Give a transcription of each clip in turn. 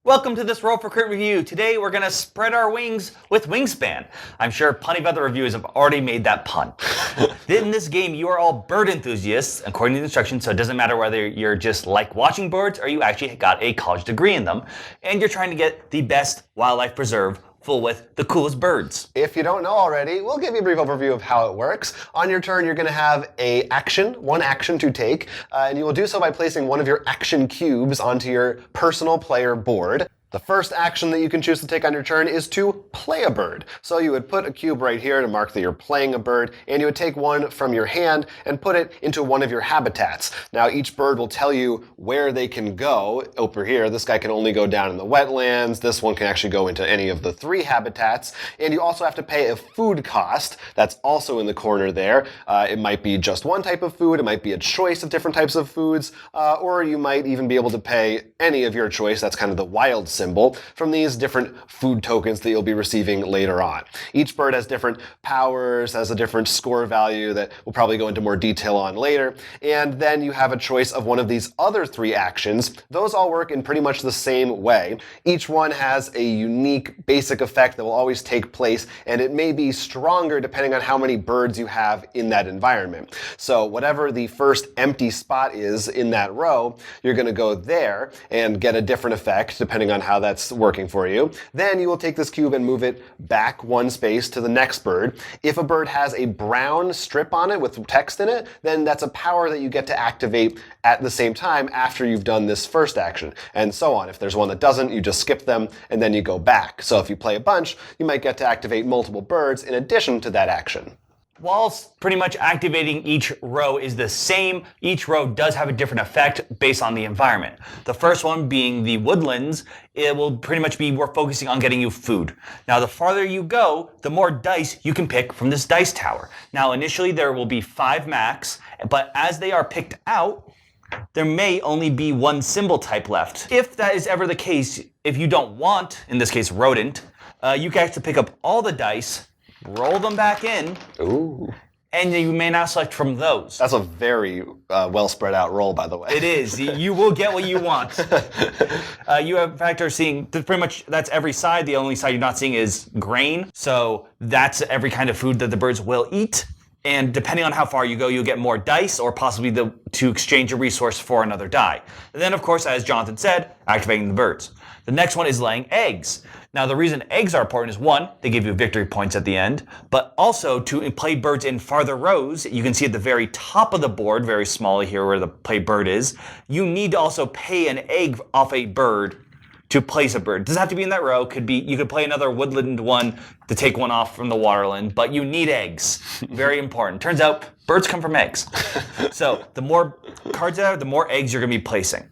Welcome to this Roll for Crit review. Today we're going to spread our wings with Wingspan. I'm sure plenty of other reviewers have already made that pun. In this game, you are all bird enthusiasts, according to the instructions, so it doesn't matter whether you're just like watching birds or you actually got a college degree in them, and you're trying to get the best wildlife preserve full with the coolest birds. If you don't know already, we'll give you a brief overview of how it works. On your turn, you're going to have one action to take, and you will do so by placing one of your action cubes onto your personal player board. The first action that you can choose to take on your turn is to play a bird. So you would put a cube right here to mark that you're playing a bird, and you would take one from your hand and put it into one of your habitats. Now each bird will tell you where they can go. Over here, this guy can only go down in the wetlands. This one can actually go into any of the 3 habitats. And you also have to pay a food cost. That's also in the corner there. It might be just one type of food. It might be a choice of different types of foods. Or you might even be able to pay any of your choice. That's kind of the wild symbol from these different food tokens that you'll be receiving later on. Each bird has different powers, has a different score value that we'll probably go into more detail on later. And then you have a choice of one of these other 3 actions. Those all work in pretty much the same way. Each one has a unique basic effect that will always take place, and it may be stronger depending on how many birds you have in that environment. So whatever the first empty spot is in that row, you're going to go there and get a different effect depending on how that's working for you. Then you will take this cube and move it back 1 space to the next bird. If a bird has a brown strip on it with text in it, then that's a power that you get to activate at the same time after you've done this first action, and so on. If there's one that doesn't, you just skip them and then you go back. So if you play a bunch, you might get to activate multiple birds in addition to that action. Whilst pretty much activating each row is the same, each row does have a different effect based on the environment. The first one being the woodlands, it will pretty much be we're focusing on getting you food. Now the farther you go, the more dice you can pick from this dice tower. Now initially there will be 5 max, but as they are picked out, there may only be 1 symbol type left. If that is ever the case, if you don't want, in this case rodent, you can actually pick up all the dice, roll them back in, Ooh. And you may now select from those. That's a very well spread out roll, by the way. It is. You will get what you want. You have, in fact, are seeing pretty much that's every side. The only side you're not seeing is grain. So that's every kind of food that the birds will eat. And depending on how far you go, you'll get more dice or possibly to exchange a resource for another die. And then, of course, as Jonathan said, activating the birds. The next one is laying eggs. Now, the reason eggs are important is 1, they give you victory points at the end, but also to play birds in farther rows, you can see at the very top of the board, very small here where the play bird is, you need to also pay an egg off a bird to place a bird. It doesn't have to be in that row. Could be you could play another woodland one to take one off from the waterland, but you need eggs. Very important. Turns out birds come from eggs. So the more cards there, the more eggs you're going to be placing.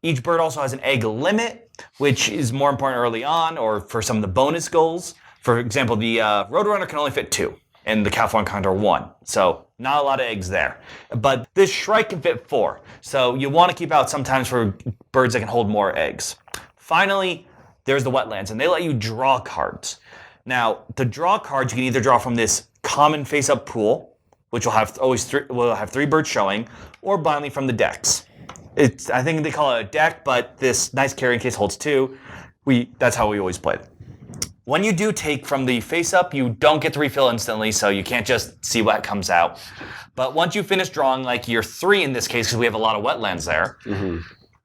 Each bird also has an egg limit, which is more important early on or for some of the bonus goals. For example, the Roadrunner can only fit 2 and the California Condor 1. So not a lot of eggs there. But this Shrike can fit 4. So you want to keep out sometimes for birds that can hold more eggs. Finally, there's the Wetlands, and they let you draw cards. Now, the draw cards you can either draw from this common face-up pool, which will have 3 birds showing, or blindly from the decks. I think they call it a deck, but this nice carrying case holds 2. That's how we always play it. When you do take from the face-up, you don't get to refill instantly, so you can't just see what comes out. But once you finish drawing, like your 3 in this case, because we have a lot of wetlands there,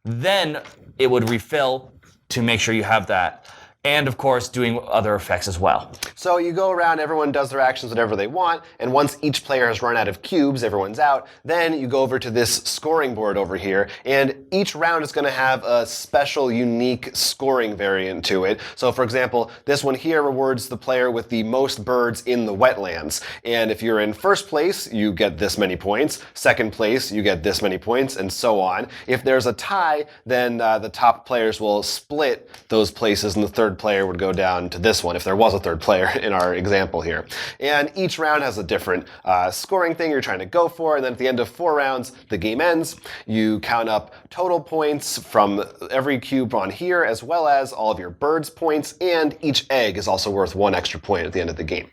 then it would refill to make sure you have that. And, of course, doing other effects as well. So you go around, everyone does their actions whatever they want, and once each player has run out of cubes, everyone's out, then you go over to this scoring board over here, and each round is going to have a special, unique scoring variant to it. So, for example, this one here rewards the player with the most birds in the wetlands. And if you're in first place, you get this many points. Second place, you get this many points, and so on. If there's a tie, then the top players will split those places, and the third player would go down to this one, if there was a third player in our example here. And each round has a different scoring thing you're trying to go for, and then at the end of 4 rounds, the game ends. You count up total points from every cube on here, as well as all of your birds' points, and each egg is also worth 1 extra point at the end of the game.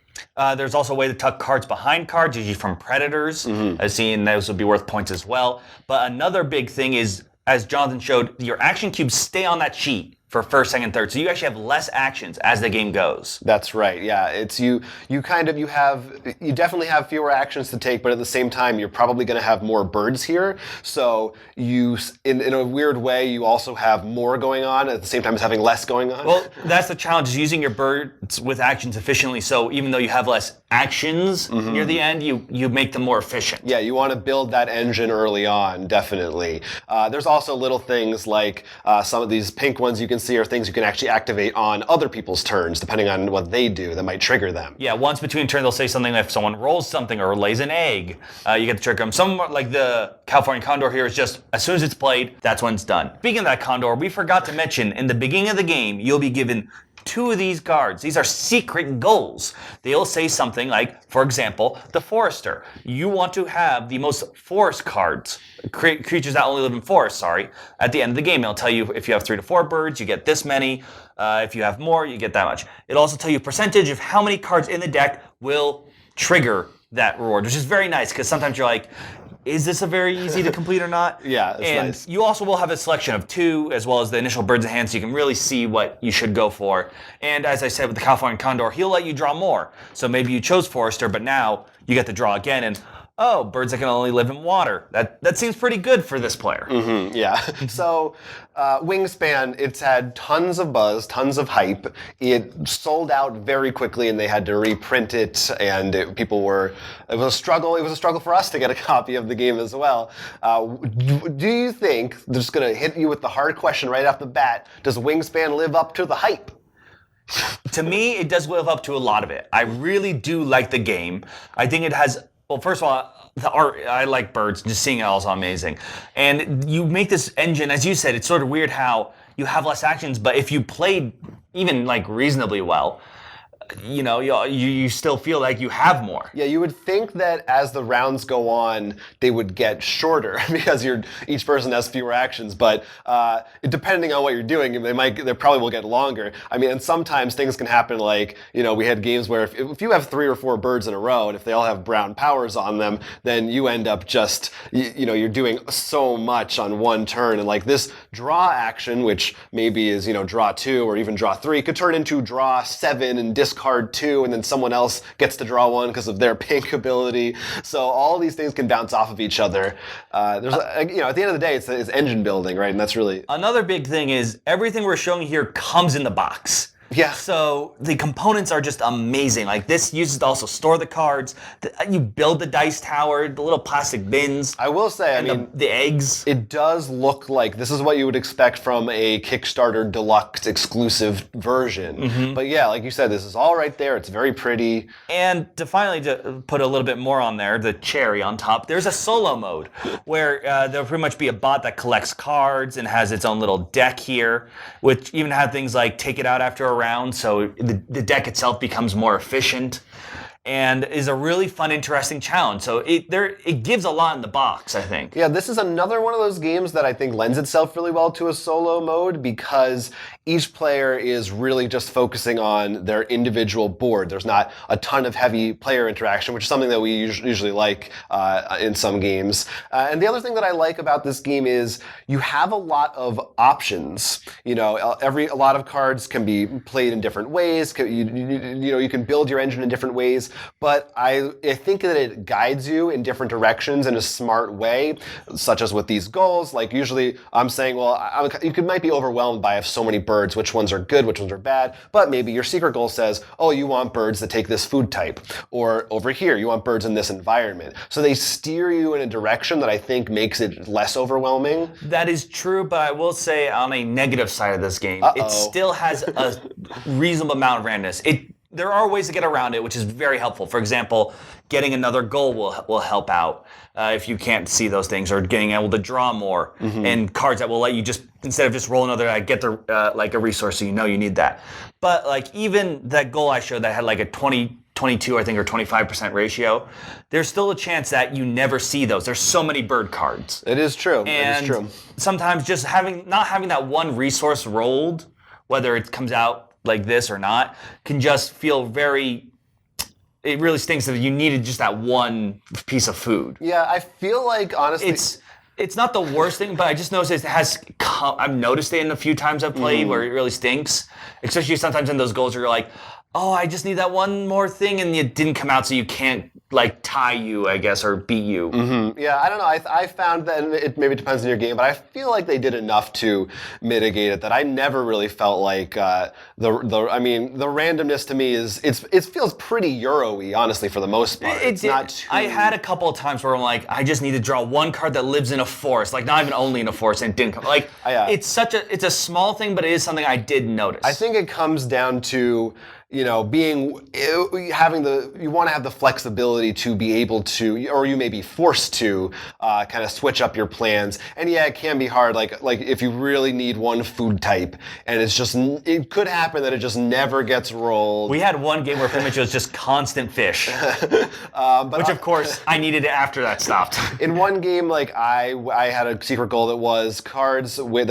There's also a way to tuck cards behind cards, usually from predators. I've seen those would be worth points as well. But another big thing is, as Jonathan showed, your action cubes stay on that sheet for first, second, third. So you actually have less actions as the game goes. That's right. Yeah, it's you definitely have fewer actions to take, but at the same time you're probably going to have more birds here. So you in a weird way you also have more going on at the same time as having less going on. Well, that's the challenge, is using your birds with actions efficiently. So even though you have less actions near the end, you make them more efficient. Yeah, you want to build that engine early on, definitely. There's also little things like some of these pink ones you can see are things you can actually activate on other people's turns, depending on what they do that might trigger them. Yeah, once between turns they'll say something if someone rolls something or lays an egg, you get to trigger them. Some, like the California Condor here, is just as soon as it's played, that's when it's done. Speaking of that Condor, we forgot to mention, in the beginning of the game, you'll be given 2 of these cards. These are secret goals. They'll say something like, for example, the Forester. You want to have the most forest cards, creatures that only live in forests, at the end of the game. It'll tell you if you have 3 to 4 birds, you get this many. If you have more, you get that much. It'll also tell you a percentage of how many cards in the deck will trigger that reward, which is very nice, because sometimes you're like, is this a very easy to complete or not? Yeah, it's and nice. You also will have a selection of 2, as well as the initial birds in hand, so you can really see what you should go for. And as I said with the California Condor, he'll let you draw more. So maybe you chose Forester, but now you get to draw again, and birds that can only live in water. That seems pretty good for this player. Yeah. So Wingspan, it's had tons of buzz, tons of hype. It sold out very quickly, and they had to reprint it. And it was a struggle. It was a struggle for us to get a copy of the game as well. Do you think, just going to hit you with the hard question right off the bat, does Wingspan live up to the hype? To me, it does live up to a lot of it. I really do like the game. I think it has. Well, first of all, the art, I like birds. Just seeing it all is amazing. And you make this engine, as you said, it's sort of weird how you have less actions, but if you played even like reasonably well, you still feel like you have more. Yeah, you would think that as the rounds go on, they would get shorter because each person has fewer actions. But depending on what you're doing, they probably will get longer. I mean, and sometimes things can happen. Like we had games where if you have 3 or 4 birds in a row, and if they all have brown powers on them, then you end up just you're doing so much on one turn. And like this draw action, which maybe is draw 2 or even draw 3, could turn into draw 7 and discard 2, and then someone else gets to draw 1 because of their pink ability. So all these things can bounce off of each other. There's at the end of the day, it's engine building, right? And that's really another big thing is everything we're showing here comes in the box. Yeah. So the components are just amazing. Like this uses to also store the cards. You build the dice tower, the little plastic bins. I will say, the eggs. It does look like this is what you would expect from a Kickstarter Deluxe exclusive version. But yeah, like you said, this is all right there. It's very pretty. And to finally put a little bit more on there, the cherry on top, there's a solo mode where there'll pretty much be a bot that collects cards and has its own little deck here, which even have things like take it out after a round, so the deck itself becomes more efficient, and is a really fun, interesting challenge. So it gives a lot in the box, I think. Yeah, this is another one of those games that I think lends itself really well to a solo mode, because each player is really just focusing on their individual board. There's not a ton of heavy player interaction, which is something that we usually like in some games. And the other thing that I like about this game is you have a lot of options. A lot of cards can be played in different ways. You can build your engine in different ways. But I think that it guides you in different directions in a smart way, such as with these goals. Like usually I'm saying, well, you might be overwhelmed by so many birds, which ones are good, which ones are bad. But maybe your secret goal says, oh, you want birds that take this food type. Or over here, you want birds in this environment. So they steer you in a direction that I think makes it less overwhelming. That is true, but I will say on a negative side of this game, it still has a reasonable amount of randomness. There are ways to get around it, which is very helpful. For example, getting another goal will help out if you can't see those things, or getting able to draw more, and cards that will let you just, instead of just roll another, get like a resource, so you need that. But like even that goal I showed that had like a 22, I think, or 25% ratio, there's still a chance that you never see those. There's so many bird cards. It is true. And it is true. Sometimes just not having that one resource rolled, whether it comes out like this or not, can just feel it really stinks that you needed just that one piece of food. Yeah, I feel like, honestly, It's not the worst thing, but I just noticed I've noticed it in a few times I've played where it really stinks. Especially sometimes in those goals where you're like, oh, I just need that one more thing, and it didn't come out, so you can't tie you, I guess, or beat you. Yeah, I don't know. I found that it maybe depends on your game, but I feel like they did enough to mitigate it that I never really felt like the randomness to me it feels pretty Euro-y, honestly, for the most part. It's not too... I had a couple of times where I'm like, I just need to draw one card that lives in a forest, like not even only in a forest, and it didn't come. Like, it's a small thing, but it is something I did notice. I think it comes down to, you want to have the flexibility to be able to, or you may be forced to kind of switch up your plans. And yeah, it can be hard. Like if you really need one food type, and it could happen that it just never gets rolled. We had one game where pretty much it was just constant fish, which of course I needed it after that stopped. In one game, I had a secret goal that was cards with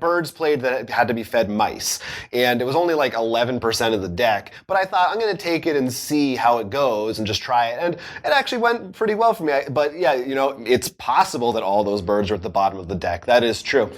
birds played that had to be fed mice, and it was only 11% of the deck. But I thought, I'm going to take it and see how it goes and just try it. And it actually went pretty well for me. But yeah, it's possible that all those birds are at the bottom of the deck. That is true.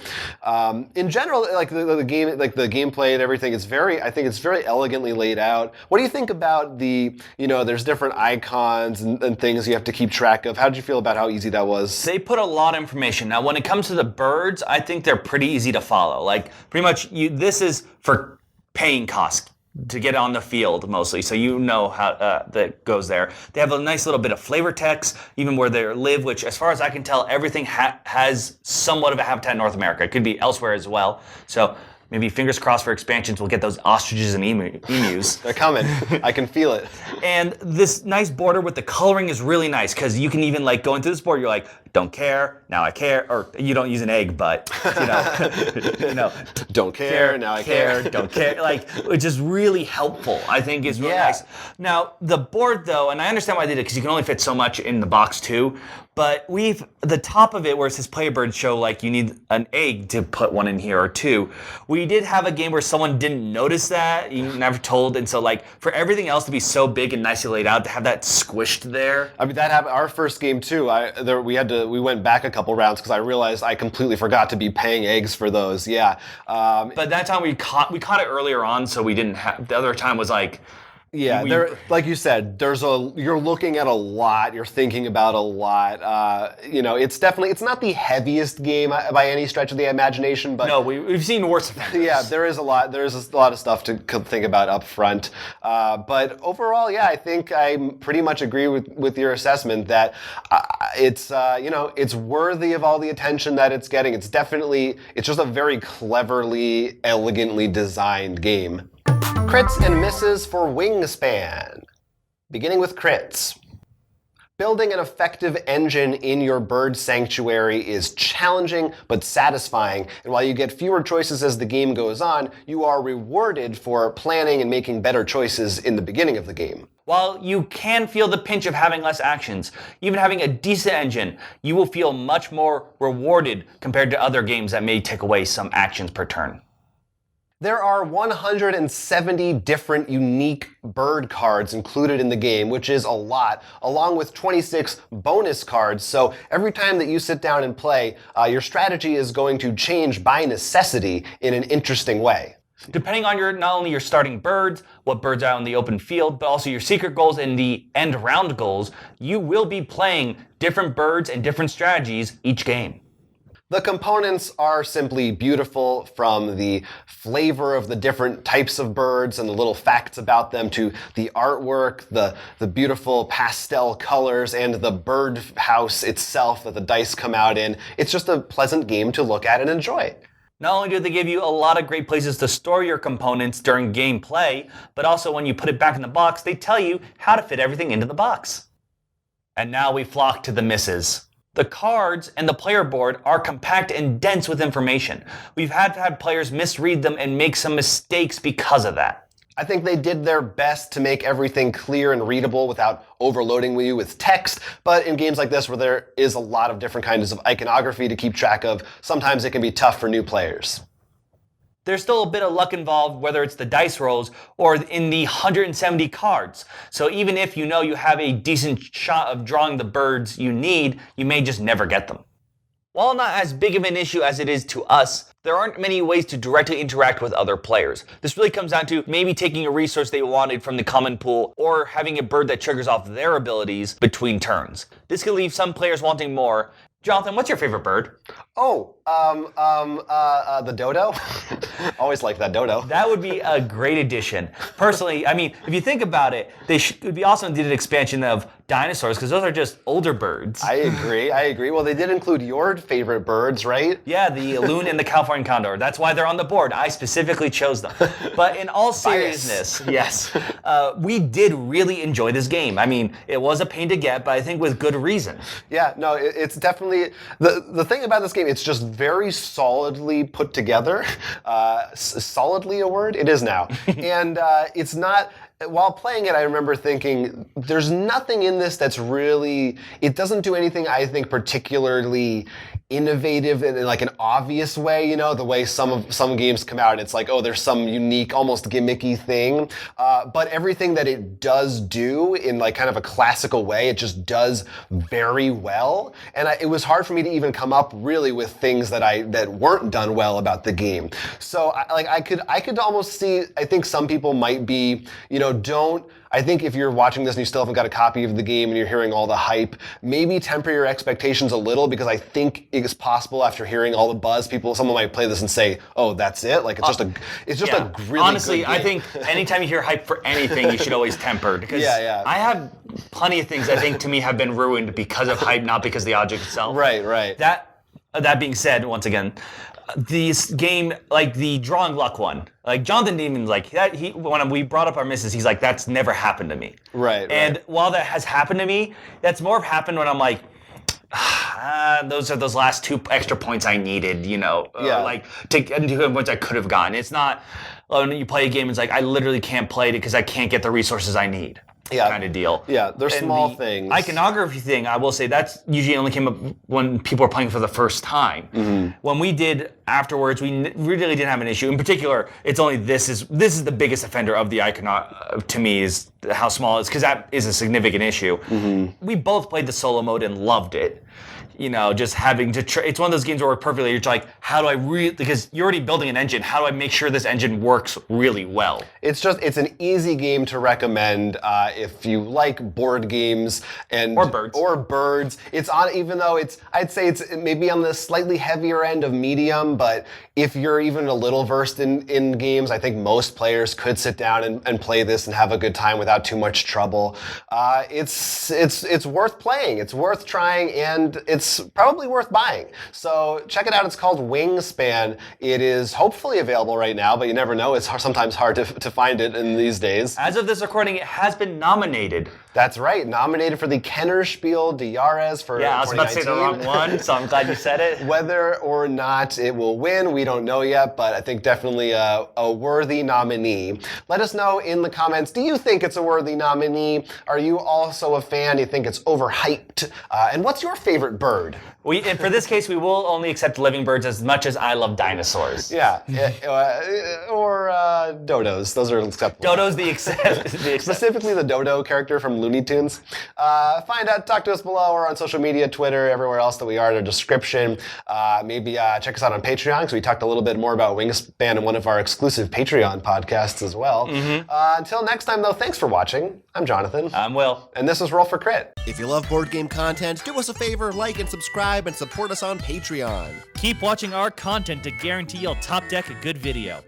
In general, the game, the gameplay and everything, I think it's very elegantly laid out. What do you think about there's different icons and things you have to keep track of? How did you feel about how easy that was? They put a lot of information. Now, when it comes to the birds, I think they're pretty easy to follow. Pretty much, this is for paying cost to get on the field mostly, so how that goes there. They have a nice little bit of flavor text, even where they live, which as far as I can tell, everything has somewhat of a habitat in North America. It could be elsewhere as well. So maybe fingers crossed for expansions, we'll get those ostriches and emus. They're coming. I can feel it. And this nice border with the coloring is really nice, because you can even going through this border, you're like, don't care, now I care. Or you don't use an egg, but don't care, now I care. Don't care. Which is really helpful. I think is really nice. Now the board though, and I understand why they did it, because you can only fit so much in the box too. But the top of it where it says player bird show, you need an egg to put one in here or two. We did have a game where someone didn't notice that, you never told, and so for everything else to be so big and nicely laid out, to have that squished there. I mean, that happened our first game too. We went back a couple rounds because I realized I completely forgot to be paying eggs for those. Yeah. But that time we caught it earlier on, so we didn't have. The other time was yeah, like you said, you're looking at a lot, you're thinking about a lot. It's not the heaviest game by any stretch of the imagination, but no, we've seen worse. Yeah, there's a lot of stuff to think about up front. But overall, yeah, I think I pretty much agree with your assessment that it's worthy of all the attention that it's getting. It's just a very cleverly, elegantly designed game. Crits and misses for Wingspan. Beginning with crits. Building an effective engine in your bird sanctuary is challenging but satisfying, and while you get fewer choices as the game goes on, you are rewarded for planning and making better choices in the beginning of the game. While you can feel the pinch of having less actions, even having a decent engine, you will feel much more rewarded compared to other games that may take away some actions per turn. There are 170 different unique bird cards included in the game, which is a lot, along with 26 bonus cards. So every time that you sit down and play, your strategy is going to change by necessity in an interesting way. Depending on not only your starting birds, what birds are out in the open field, but also your secret goals and the end round goals, you will be playing different birds and different strategies each game. The components are simply beautiful, from the flavor of the different types of birds and the little facts about them, to the artwork, the beautiful pastel colors, and the bird house itself that the dice come out in. It's just a pleasant game to look at and enjoy. Not only do they give you a lot of great places to store your components during gameplay, but also when you put it back in the box, they tell you how to fit everything into the box. And now we flock to the misses. The cards and the player board are compact and dense with information. We've had players misread them and make some mistakes because of that. I think they did their best to make everything clear and readable without overloading you with text, but in games like this where there is a lot of different kinds of iconography to keep track of, sometimes it can be tough for new players. There's still a bit of luck involved, whether it's the dice rolls or in the 170 cards. So even if you have a decent shot of drawing the birds you need, you may just never get them. While not as big of an issue as it is to us, there aren't many ways to directly interact with other players. This really comes down to maybe taking a resource they wanted from the common pool or having a bird that triggers off their abilities between turns. This can leave some players wanting more. Jonathan, what's your favorite bird? The dodo. Always like that dodo. That would be a great addition. Personally, I mean, if you think about it, it would be awesome if they did an expansion of dinosaurs, because those are just older birds. I agree. Well, they did include your favorite birds, right? Yeah, the loon and the California condor. That's why they're on the board. I specifically chose them. But in all seriousness, yes, we did really enjoy this game. I mean, it was a pain to get, but I think with good reason. Yeah, no, it's definitely, the thing about this game, it's just very solidly put together. Solidly a word? It is now. And it's not, while playing it, I remember thinking, there's nothing in this that's really, it doesn't do anything, I think, particularly innovative in like an obvious way, you know, the way some games come out and it's like, oh, there's some unique, almost gimmicky thing. But everything that it does do in like kind of a classical way, it just does very well. And it was hard for me to even come up really with things that weren't done well about the game. So I could almost see, I think some people might be, you know, I think if you're watching this and you still haven't got a copy of the game and you're hearing all the hype, maybe temper your expectations a little, because I think it's possible after hearing all the buzz, someone might play this and say, "Oh, that's it." Like it's just a really honestly, good game. I think anytime you hear hype for anything, you should always temper, because I have plenty of things I think to me have been ruined because of hype, not because of the object itself. Right. That being said, once again, this game, like the drawing luck one, like Jonathan didn't even like that. When we brought up our misses, he's like, "That's never happened to me." Right. And while that has happened to me, that's more happened when I'm like, those are those last 2 extra points I needed, you know, like to get into points I could have gotten. It's not when you play a game, it's like I literally can't play it because I can't get the resources I need. Kind of deal. Yeah, they're small things. Iconography thing, I will say, that's usually only came up when people are playing for the first time. Mm-hmm. When we did afterwards, we really didn't have an issue. In particular, it's only this is the biggest offender of the icon to me, is how small it is, because that is a significant issue. Mm-hmm. We both played the solo mode and loved it. You know, just having to it's one of those games where we're perfectly, you're like, how do I because you're already building an engine, how do I make sure this engine works really well? It's an easy game to recommend if you like board games or birds. It's on, even though I'd say it's maybe on the slightly heavier end of medium, but if you're even a little versed in games, I think most players could sit down and play this and have a good time without too much trouble. It's worth playing, it's worth trying, and it's probably worth buying. So check it out. It's called Wingspan. It is hopefully available right now, but you never know. It's sometimes hard to find it in these days. As of this recording, it has been nominated. That's right. Nominated for the Kennerspiel Jahres for 2019. I was about to say the wrong one, so I'm glad you said it. Whether or not it will win, we don't know yet, but I think definitely a worthy nominee. Let us know in the comments, do you think it's a worthy nominee? Are you also a fan? Do you think it's overhyped? And what's your favorite bird? And for this case, we will only accept living birds as much as I love dinosaurs. Yeah. Or dodos. Those are acceptable. Dodo's the exception. Specifically the dodo character from Looney Tunes. Talk to us below or on social media, Twitter, everywhere else that we are in our description. Maybe check us out on Patreon, because we talked a little bit more about Wingspan in one of our exclusive Patreon podcasts as well. Mm-hmm. Until next time, though, thanks for watching. I'm Jonathan. I'm Will. And this is Roll for Crit. If you love board game content, do us a favor, like and subscribe, and support us on Patreon. Keep watching our content to guarantee you'll top deck a good video.